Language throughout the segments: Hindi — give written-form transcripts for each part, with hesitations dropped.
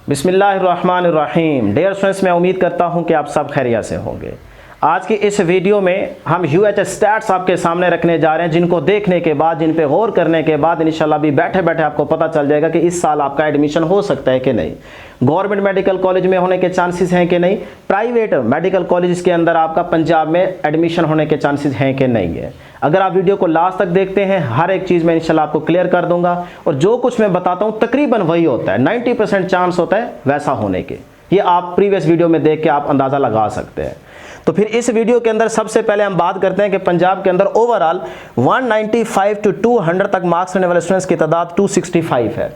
बिस्मिल्लाहिर्रहमानिर्रहीम। डियर स्टूडेंट्स, मैं उम्मीद करता हूं कि आप सब खैरियत से होंगे। आज की इस वीडियो में हम यूएचएस स्टैट्स आपके सामने रखने जा रहे हैं, जिनको देखने के बाद, जिन पे गौर करने के बाद इंशाल्लाह भी बैठे बैठे आपको पता चल जाएगा कि इस साल आपका एडमिशन हो सकता है कि नहीं, गवर्नमेंट मेडिकल कॉलेज में होने के चांसेस हैं कि नहीं, प्राइवेट मेडिकल कॉलेज के अंदर आपका पंजाब में एडमिशन होने के चांसेस हैं कि नहीं है। अगर आप वीडियो को लास्ट तक देखते हैं, हर एक चीज़ मैं इंशाल्लाह आपको क्लियर कर दूंगा। और जो कुछ मैं बताता हूँ तकरीबन वही होता है, 90% चांस होता है वैसा होने के। ये आप प्रीवियस वीडियो में देख के आप अंदाज़ा लगा सकते हैं। तो फिर इस वीडियो के अंदर सबसे पहले हम बात करते हैं कि पंजाब के अंदर ओवरऑल 195 to 200 तक मार्क्स लेने वाले स्टूडेंट्स की तादाद 265 है।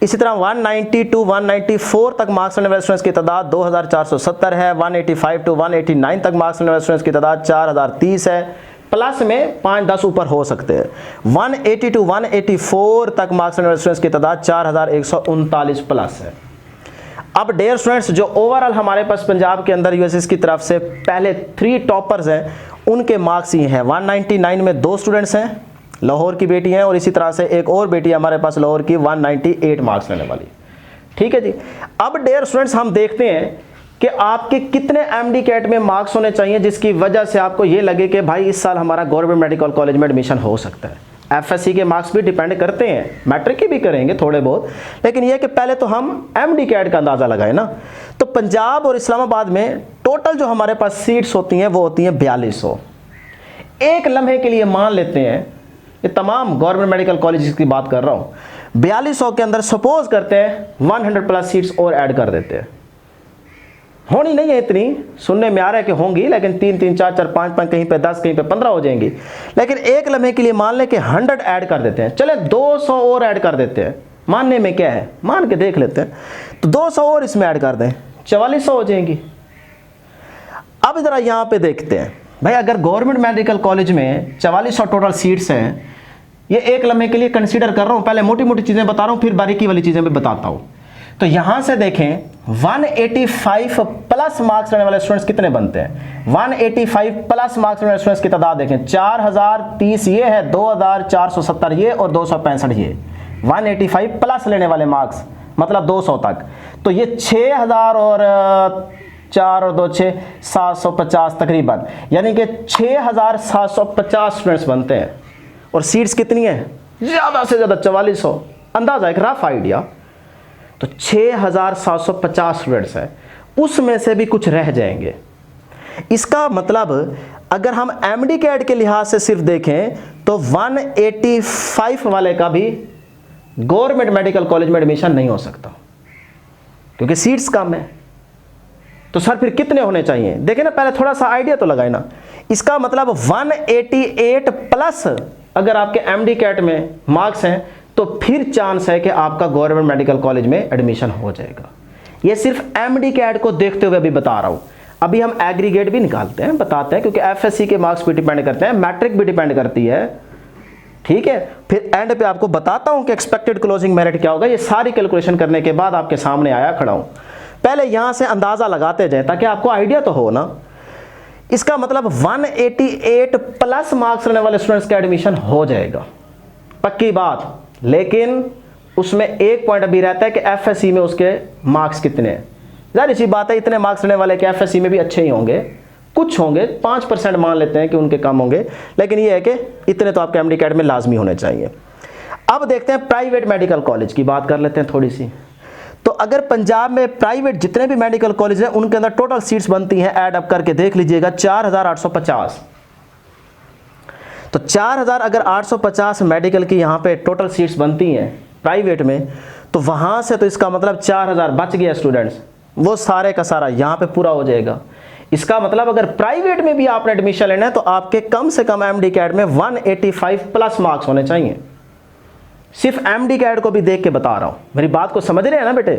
इसी तरह 190 to 194 तक मार्क्स लेने वाले स्टूडेंट्स की तादाद 2470 है। 185 to 189 तक मार्क्स लेने वाले स्टूडेंट्स की तादाद 4030 है। प्लस में 5-10 ऊपर हो सकते हैं। 180 to 184 तक मार्क्स लेने वाले स्टूडेंट्स की तादाद 4139 प्लस है। अब डियर स्टूडेंट्स, जो ओवरऑल हमारे पास पंजाब के अंदर यूएसएस की तरफ से पहले 3 टॉपर्स हैं, उनके मार्क्स ये हैं। 199 में 2 स्टूडेंट्स हैं, लाहौर की बेटी हैं, और इसी तरह से एक और बेटी है हमारे पास लाहौर की 198 मार्क्स लेने वाली। ठीक है जी। अब डियर स्टूडेंट्स, हम देखते हैं कि आपके कितने एमडी कैट में मार्क्स होने चाहिए जिसकी वजह से आपको ये लगे कि भाई इस साल हमारा गवर्नमेंट मेडिकल कॉलेज में एडमिशन हो सकता है। एफएससी के मार्क्स भी डिपेंड करते हैं, मैट्रिक के भी करेंगे थोड़े बहुत, लेकिन यह कि पहले तो हम एमडी कैट का अंदाज़ा लगाए ना। तो पंजाब और इस्लामाबाद में टोटल जो हमारे पास सीट्स होती हैं वो होती हैं 4200। एक लम्हे के लिए मान लेते हैं, ये तमाम गवर्नमेंट मेडिकल कॉलेज की बात कर रहा हूँ, 4200 के अंदर सपोज करते हैं 100 प्लस सीट्स और ऐड कर देते हैं। होनी नहीं है इतनी, सुनने में आ रहा है कि होंगी, लेकिन 3-3, 4-4, 5-5, कहीं पे 10, कहीं पे 15 हो जाएंगी। लेकिन एक लम्हे के लिए मान लें कि 100 ऐड कर देते हैं, चले 200 और ऐड कर देते हैं, मानने में क्या है, मान के देख लेते हैं। तो 200 और इसमें ऐड कर दें, 4400 हो जाएंगी। अब जरा यहाँ पे देखते हैं भाई, अगर गवर्नमेंट मेडिकल कॉलेज में 4400 टोटल सीट्स हैं, ये एक लम्हे के लिए कंसिडर कर रहा हूँ, पहले मोटी मोटी चीज़ें बता रहा हूँ, फिर बारीकी वाली चीज़ें भी बताता हूँ। तो यहां से देखें 185 प्लस मार्क्स लेने वाले स्टूडेंट्स कितने बनते हैं। 185 प्लस मार्क्स लेने वाले स्टूडेंट्स की तादाद देखें, 4030 ये है, 2470 ये और 265 ये। 185 प्लस लेने वाले मार्क्स मतलब 200 तक, तो ये 6000 और 4 और 2 6 750 तकरीबन, यानी कि 6750 स्टूडेंट्स बनते हैं। और सीट्स कितनी है, ज़्यादा से ज़्यादा 4400, अंदाज़ा एक रफ आइडिया। तो 6750 स्टूडेंट्स हैं, उसमें से भी कुछ रह जाएंगे। इसका मतलब अगर हम एमडी कैट के लिहाज से सिर्फ देखें तो 185 वाले का भी गवर्नमेंट मेडिकल कॉलेज में एडमिशन नहीं हो सकता, क्योंकि सीट्स कम है। तो सर फिर कितने होने चाहिए, देखें ना, पहले थोड़ा सा आइडिया तो लगाए ना। इसका मतलब 188 प्लस अगर आपके एमडी कैट में मार्क्स हैं तो फिर चांस है कि आपका गवर्नमेंट मेडिकल कॉलेज में एडमिशन हो जाएगा। ये सिर्फ एमडी कैट को देखते हुए अभी बता रहा हूं। अभी हम एग्रीगेट भी निकालते हैं, बताते हैं, क्योंकि एफएससी के मार्क्स भी डिपेंड करते हैं, मैट्रिक भी डिपेंड करती है। ठीक है, फिर एंड पे आपको बताता हूं कि एक्सपेक्टेड क्लोजिंग मेरिट क्या होगा। ये सारी कैलकुलेशन करने के बाद आपके सामने आया खड़ा हूं। पहले यहां से अंदाजा लगाते जाए ताकि आपको आइडिया तो हो ना। इसका मतलब 188 प्लस मार्क्स लेने वाले स्टूडेंट्स का एडमिशन हो जाएगा, पक्की बात। लेकिन उसमें एक पॉइंट अभी रहता है कि एफएससी में उसके मार्क्स कितने हैं। जाहिर सी बात है, इतने मार्क्स लेने वाले के एफएससी में भी अच्छे ही होंगे, कुछ होंगे, 5% मान लेते हैं कि उनके कम होंगे, लेकिन ये है कि इतने तो आपके एमडी कैट में लाजमी होने चाहिए। अब देखते हैं प्राइवेट मेडिकल कॉलेज की बात कर लेते हैं थोड़ी सी। तो अगर पंजाब में प्राइवेट जितने भी मेडिकल कॉलेज हैं उनके अंदर टोटल सीट्स बनती हैं, ऐड अप करके देख लीजिएगा, 4850। तो 4000 अगर 850 मेडिकल की यहाँ पे टोटल सीट्स बनती हैं प्राइवेट में, तो वहाँ से तो इसका मतलब 4000 बच गया स्टूडेंट्स, वो सारे का सारा यहाँ पे पूरा हो जाएगा। इसका मतलब अगर प्राइवेट में भी आपने एडमिशन लेना है तो आपके कम से कम एमडी कैट में 185 प्लस मार्क्स होने चाहिए। सिर्फ एमडी कैट को भी देख के बता रहा हूँ, मेरी बात को समझ रहे हैं ना बेटे।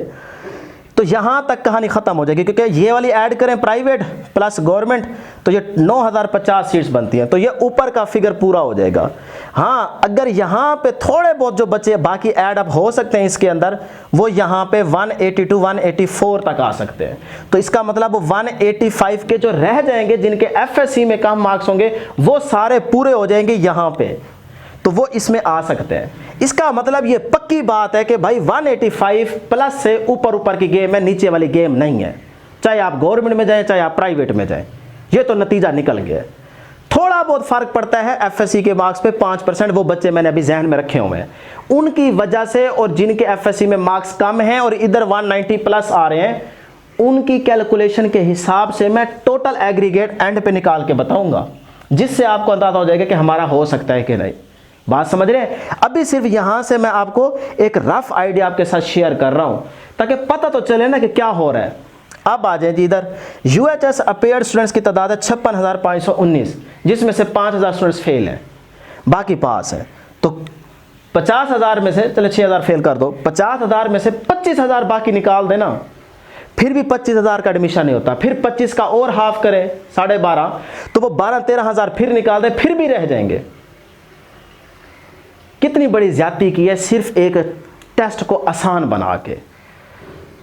तो यहाँ तक कहानी ख़त्म हो जाएगी, क्योंकि ये वाली ऐड करें प्राइवेट प्लस गवर्नमेंट तो ये 9050 सीट्स बनती हैं, तो ये ऊपर का फिगर पूरा हो जाएगा। हाँ, अगर यहाँ पे थोड़े बहुत जो बचे बाकी ऐड अप हो सकते हैं इसके अंदर, वो यहाँ पे 182 184 तक आ सकते हैं। तो इसका मतलब 185 के जो रह जाएंगे जिनके एफएससी में कम मार्क्स होंगे वो सारे पूरे हो जाएंगे यहाँ पे। तो वो इसमें आ सकते हैं। इसका मतलब ये पक्की बात है कि भाई 185 प्लस से ऊपर की गेम है, नीचे वाली गेम नहीं है, चाहे आप गवर्नमेंट में जाएं चाहे आप प्राइवेट में जाएं। ये तो नतीजा निकल गया। थोड़ा बहुत फर्क पड़ता है एफएससी के मार्क्स पे 5%, वो बच्चे मैंने अभी जहन में रखे हुए हैं उनकी वजह से, और जिनके एफएससी में मार्क्स कम हैं और इधर 190 प्लस आ रहे हैं, उनकी कैलकुलेशन के हिसाब से मैं टोटल एग्रीगेट एंड पे निकाल के बताऊंगा, जिससे आपको अंदाजा हो जाएगा कि हमारा हो सकता है कि नहीं। बात समझ रहे हैं? अभी सिर्फ यहां से मैं आपको एक रफ आइडिया आपके साथ शेयर कर रहा हूं ताकि पता तो चले ना कि क्या हो रहा है। अब आ जाए जी इधर, यूएचएस अपेयर्ड स्टूडेंट्स की तादाद है 56,519, जिसमें से 5,000 स्टूडेंट्स फेल हैं, बाकी पास हैं। तो 50,000 में से चले 6,000 फेल कर दो, 50,000 में से 25,000 बाकी निकाल देना, फिर भी 25,000 का एडमिशन नहीं होता, फिर 25 का और हाफ करें 12.5, तो वो 12-13,000 फिर निकाल दे, फिर भी रह जाएंगे। कितनी बड़ी ज्यादती की है सिर्फ एक टेस्ट को आसान बना के,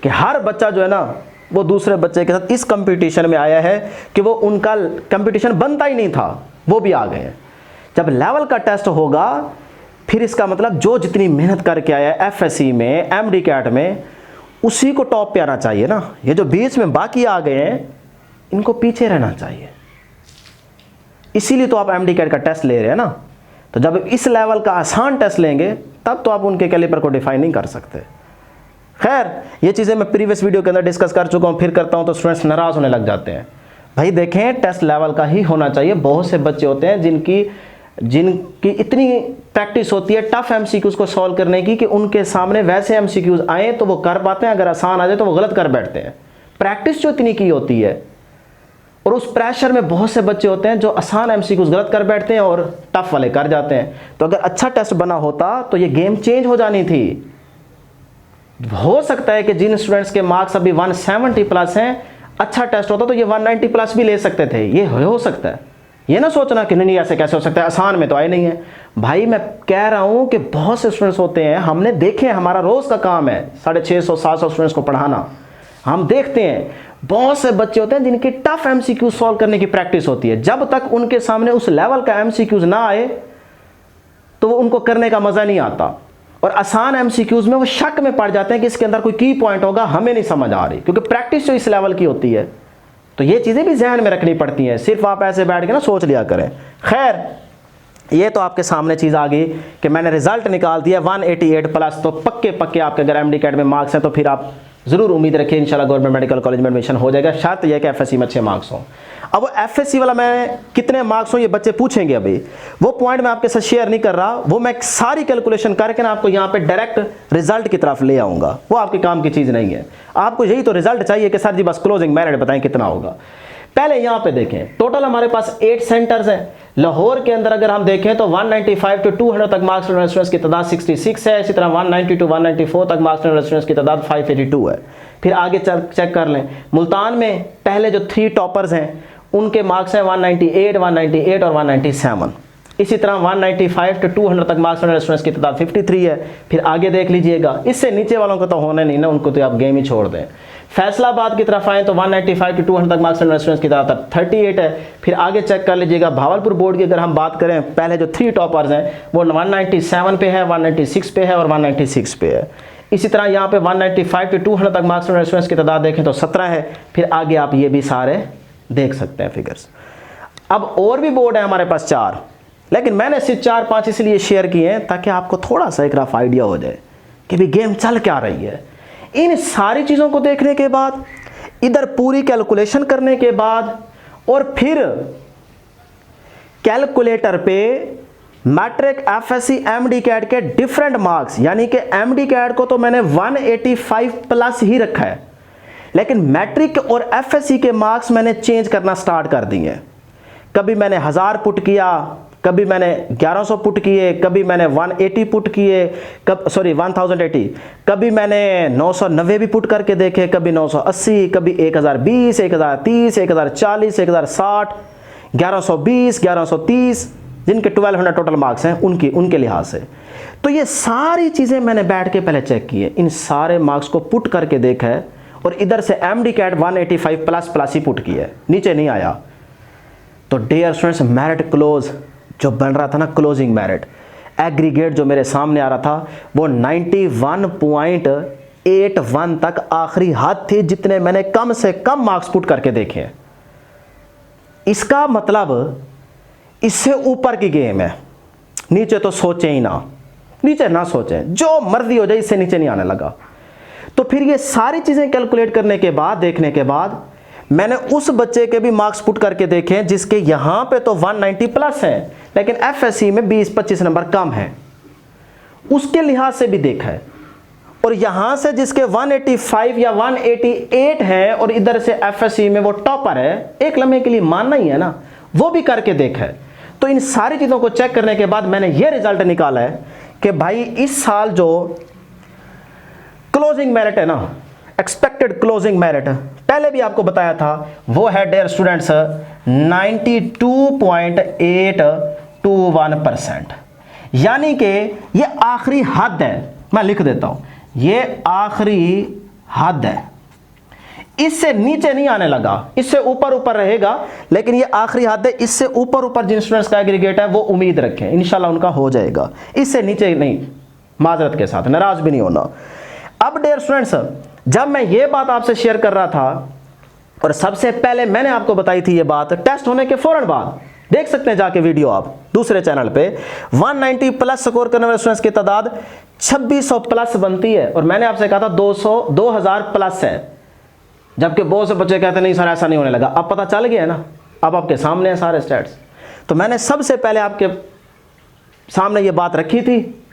कि हर बच्चा जो है ना वो दूसरे बच्चे के साथ इस कंपटीशन में आया है कि वो उनका कंपटीशन बनता ही नहीं था, वो भी आ गए हैं। जब लेवल का टेस्ट होगा फिर इसका मतलब जो जितनी मेहनत करके आया है एफएससी में, एमडी कैट में, उसी को टॉप पे आना चाहिए ना। ये जो बीच में बाकी आ गए हैं इनको पीछे रहना चाहिए, इसीलिए तो आप एमडी कैट का टेस्ट ले रहे हैं ना। तो जब इस लेवल का आसान टेस्ट लेंगे तब तो आप उनके कैलिबर को डिफाइन नहीं कर सकते। खैर, ये चीज़ें मैं प्रीवियस वीडियो के अंदर डिस्कस कर चुका हूँ, फिर करता हूँ तो स्टूडेंट्स नाराज होने लग जाते हैं। भाई देखें, टेस्ट लेवल का ही होना चाहिए। बहुत से बच्चे होते हैं जिनकी इतनी प्रैक्टिस होती है टफ एमसीक्यूज को सॉल्व करने की कि उनके सामने वैसे एमसीक्यूज आए तो वो कर पाते हैं, अगर आसान आ जाए तो वो गलत कर बैठते हैं। प्रैक्टिस जो इतनी की होती है, और उस प्रेशर में बहुत से बच्चे होते हैं जो आसान एमसीक्यूज गलत कर बैठते हैं और टफ वाले कर जाते हैं। तो अगर अच्छा टेस्ट बना होता तो ये गेम चेंज हो जानी थी। हो सकता है कि जिन स्टूडेंट्स के मार्क्स अभी 170 प्लस हैं, अच्छा टेस्ट होता तो ये 190 प्लस भी ले सकते थे। ये हो सकता है, ये ना सोचना कि नहीं ऐसे कैसे हो सकता है, आसान में तो आए नहीं है। भाई मैं कह रहा हूं कि बहुत से स्टूडेंट्स होते हैं, हमने देखे, हमारा रोज का काम है 650-700 स्टूडेंट्स को पढ़ाना। हम देखते हैं बहुत से बच्चे होते हैं जिनकी टफ एमसीक्यू सॉल्व करने की प्रैक्टिस होती है, जब तक उनके सामने उस लेवल का एमसीक्यूज ना आए तो वो उनको करने का मजा नहीं आता। और आसान एमसीक्यूज में वो शक में पड़ जाते हैं कि इसके अंदर कोई की पॉइंट होगा, हमें नहीं समझ आ रही, क्योंकि प्रैक्टिस जो इस लेवल की होती है। तो ये चीजें भी ध्यान में रखनी पड़ती हैं, सिर्फ आप ऐसे बैठ के ना सोच लिया करें। खैर, ये तो आपके सामने चीज आ गई कि मैंने रिजल्ट निकाल दिया 188 प्लस। तो पक्के आपके अगर एमडी कैट में मार्क्स हैं तो फिर आप जरूर उम्मीद रखिए इंशाल्लाह गवर्नमेंट मेडिकल कॉलेज में एडमिशन हो जाएगा। शर्त यह कि एफएससी में अच्छे मार्क्स हों। अब वो एफएससी वाला मैं कितने मार्क्स हों ये बच्चे पूछेंगे, अभी वो पॉइंट मैं आपके साथ शेयर नहीं कर रहा, वो मैं सारी कैलकुलेशन करके ना आपको यहाँ पे डायरेक्ट रिजल्ट की तरफ ले आऊंगा। वो आपके काम की चीज नहीं है, आपको यही तो रिजल्ट चाहिए कि सर जी बस क्लोजिंग मेरिट बताएं कितना होगा। पहले यहाँ पे देखें, टोटल हमारे पास 8 सेंटर्स हैं। लाहौर के अंदर अगर हम देखें तो 195 to 200 तक मार्क्स स्टूडेंट्स की तादाद 66 है। इसी तरह 190 to 194 तक मार्क्स स्टूडेंट्स की तादाद 582 है। फिर आगे चेक कर लें, मुल्तान में पहले जो 3 टॉपर्स हैं उनके मार्क्स हैं 198, 198 और 197। इसी तरह 195 to 200 तक मार्क्स स्टूडेंट्स की तादाद 53 है। फिर आगे देख लीजिएगा, इससे नीचे वालों को तो होने नहीं ना, उनको तो आप गेम ही छोड़ दें। फैसलाबाद की तरफ आए तो 195 to 200 तक मार्क्स स्टूडेंट्स की तादाद 38 है। फिर आगे चेक कर लीजिएगा, भावलपुर बोर्ड की अगर हम बात करें, पहले जो 3 टॉपर्स हैं वो 197 पे है, 196 पे है और 196 पे है। इसी तरह यहाँ पे 195 to 200 तक मार्क्स स्टूडेंट्स की तादाद देखें तो 17 है। फिर आगे आप ये भी सारे देख सकते हैं फिगर्स। अब और भी बोर्ड है हमारे पास 4, लेकिन मैंने सिर्फ 4-5 इसलिए शेयर किए हैं ताकि आपको थोड़ा सा एक रफ आइडिया हो जाए कि भी गेम चल क्या रही है। इन सारी चीज़ों को देखने के बाद, इधर पूरी कैलकुलेशन करने के बाद, और फिर कैलकुलेटर पे मैट्रिक, एफएससी, एमडी कैट के डिफरेंट मार्क्स, यानी कि एमडी कैट को तो मैंने 185 प्लस ही रखा है, लेकिन मैट्रिक और एफएससी के मार्क्स मैंने चेंज करना स्टार्ट कर दिए हैं। कभी मैंने 1000 पुट किया, कभी मैंने 1100 पुट किए, कभी मैंने 180 पुट किए, 1080, कभी मैंने 990 भी पुट करके देखे, कभी 980, कभी 1020, 1030, 1040, 1060, 1120, 1130, जिनके 1200 टोटल मार्क्स हैं उनके लिहाज से। तो ये सारी चीज़ें मैंने बैठ के पहले चेक की है, इन सारे मार्क्स को पुट करके देखा है, और इधर से एमडी कैट 185 प्लस ही पुट किया है, नीचे नहीं आया। तो डियर स्टूडेंट्स, मेरिट क्लोज जो बन रहा था ना, क्लोजिंग मेरिट, एग्रीगेट जो मेरे सामने आ रहा था वो 91.81 तक आखिरी हद थी जितने मैंने कम से कम मार्क्स पुट करके देखे हैं। इसका मतलब इससे ऊपर की गेम है। नीचे तो सोचें ही ना, नीचे ना सोचें, जो मर्जी हो जाए, इससे नीचे नहीं आने लगा। तो फिर ये सारी चीज़ें कैलकुलेट करने के बाद, देखने के बाद मैंने उस बच्चे के भी मार्क्स पुट करके देखे हैं जिसके यहाँ पे तो 190 प्लस है लेकिन एफएससी में 20-25 नंबर कम है, उसके लिहाज से भी देखा है। और यहाँ से जिसके 185 या 188 है और इधर से एफएससी में वो टॉपर है, एक लम्हे के लिए मानना ही है ना, वो भी करके देखा है। तो इन सारी चीज़ों को चेक करने के बाद मैंने ये रिजल्ट निकाला है कि भाई इस साल जो क्लोजिंग मेरिट है ना, एक्सपेक्टेड क्लोजिंग मेरिट, पहले भी आपको बताया था, वो है डियर स्टूडेंट्स 92.821%। यानी कि ये आखिरी हद है, मैं लिख देता हूं, ये आखिरी हद है, इससे नीचे नहीं आने लगा, इससे ऊपर ऊपर रहेगा लेकिन ये आखिरी हद है। इससे ऊपर ऊपर जिन स्टूडेंट्स का एग्रीगेट है वो उम्मीद रखें इंशाल्लाह उनका हो जाएगा, इससे नीचे नहीं, माजरत के साथ, नाराज भी नहीं होना। अब डियर स्टूडेंट्स, जब मैं ये बात आपसे शेयर कर रहा था और सबसे पहले मैंने आपको बताई थी ये बात टेस्ट होने के फौरन बाद, देख सकते हैं जाके वीडियो आप दूसरे चैनल पे, 190 प्लस स्कोर करने वाले स्टूडेंट्स की तादाद 2600 प्लस बनती है और मैंने आपसे कहा था 2000 प्लस है, जबकि बहुत से बच्चे कहते नहीं सर ऐसा नहीं होने लगा। अब पता चल गया है ना, अब आपके सामने हैं सारे स्टैट्स। तो मैंने सबसे पहले आपके सामने ये बात रखी थी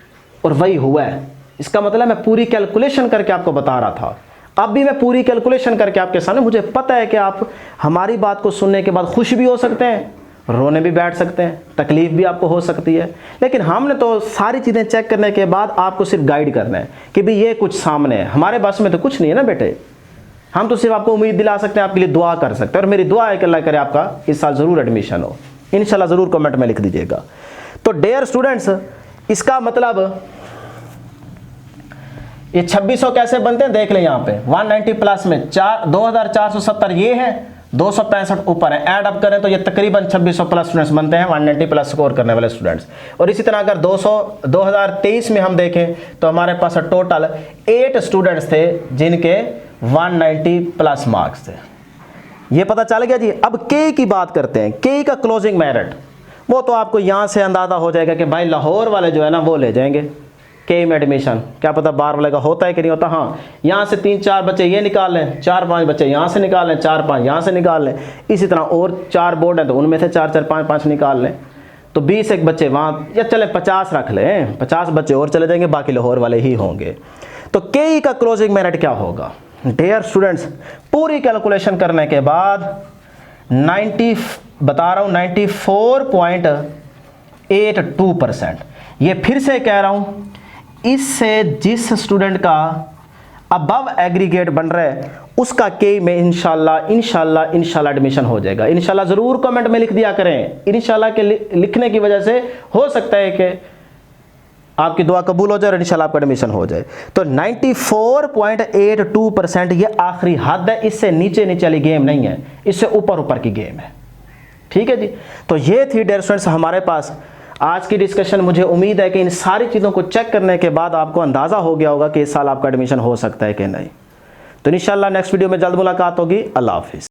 और वही हुआ है। इसका मतलब मैं पूरी कैलकुलेशन करके आपको बता रहा था, अब भी मैं पूरी कैलकुलेशन करके आपके सामने, मुझे पता है कि आप हमारी बात को सुनने के बाद खुश भी हो सकते हैं, रोने भी बैठ सकते हैं, तकलीफ भी आपको हो सकती है, लेकिन हमने तो सारी चीज़ें चेक करने के बाद आपको सिर्फ गाइड करना है कि भाई ये कुछ सामने है, हमारे बस में तो कुछ नहीं है ना बेटे, हम तो सिर्फ आपको उम्मीद दिला सकते हैं, आपके लिए दुआ कर सकते हैं। और मेरी दुआ है कि अल्लाह करे आपका इस साल ज़रूर एडमिशन हो, इंशाल्लाह ज़रूर कमेंट में लिख दीजिएगा। तो डियर स्टूडेंट्स, इसका मतलब ये 2600 कैसे बनते हैं देख लें, यहाँ पे 190 प्लस में 2470 ये है, 265 ऊपर है, ऐड अप करें तो ये तकरीबन 2600 प्लस स्टूडेंट्स बनते हैं 190 प्लस स्कोर करने वाले स्टूडेंट्स। और इसी तरह अगर 2023 में हम देखें तो हमारे पास टोटल 8 स्टूडेंट्स थे जिनके 190 प्लस मार्क्स थे। ये पता चल गया जी। अब के की बात करते हैं, के का क्लोजिंग मेरिट, वो तो आपको यहाँ से अंदाज़ा हो जाएगा कि भाई लाहौर वाले जो है ना वो ले जाएंगे के में एडमिशन, क्या पता बाहर वाले का होता है कि नहीं होता। हाँ, यहाँ से 3-4 बच्चे ये निकाल लें, 4-5 बच्चे यहाँ से निकाल लें, 4-5 यहाँ से निकाल लें, इसी तरह और 4 बोर्ड हैं तो उनमें से 4-4 5-5 निकाल लें, तो 20 एक बच्चे वहाँ, या चले 50 रख लें, 50 बच्चे और चले जाएंगे, बाकी लाहौर वाले ही होंगे। तो के का क्लोजिंग मेरिट क्या होगा डियर स्टूडेंट्स, पूरी कैलकुलेशन करने के बाद 94.82%, ये फिर से कह रहा हूँ, इससे जिस स्टूडेंट का अबव एग्रीगेट बन रहा है उसका के में इंशाल्लाह एडमिशन हो जाएगा। इंशाल्लाह ज़रूर कमेंट में लिख दिया करें, इंशाल्लाह के लिखने की वजह से हो सकता है कि आपकी दुआ कबूल हो जाए और इंशाल्लाह आपका एडमिशन हो जाए। तो 94.82% ये आखिरी हद है, इससे नीचे नीचे वाली गेम नहीं है, इससे ऊपर ऊपर की गेम है। ठीक है जी। तो ये थी डियर स्टूडेंट्स हमारे पास आज की डिस्कशन। मुझे उम्मीद है कि इन सारी चीज़ों को चेक करने के बाद आपको अंदाज़ा हो गया होगा कि इस साल आपका एडमिशन हो सकता है कि नहीं। तो इंशाल्लाह नेक्स्ट वीडियो में जल्द मुलाकात होगी। अल्लाह हाफिज़।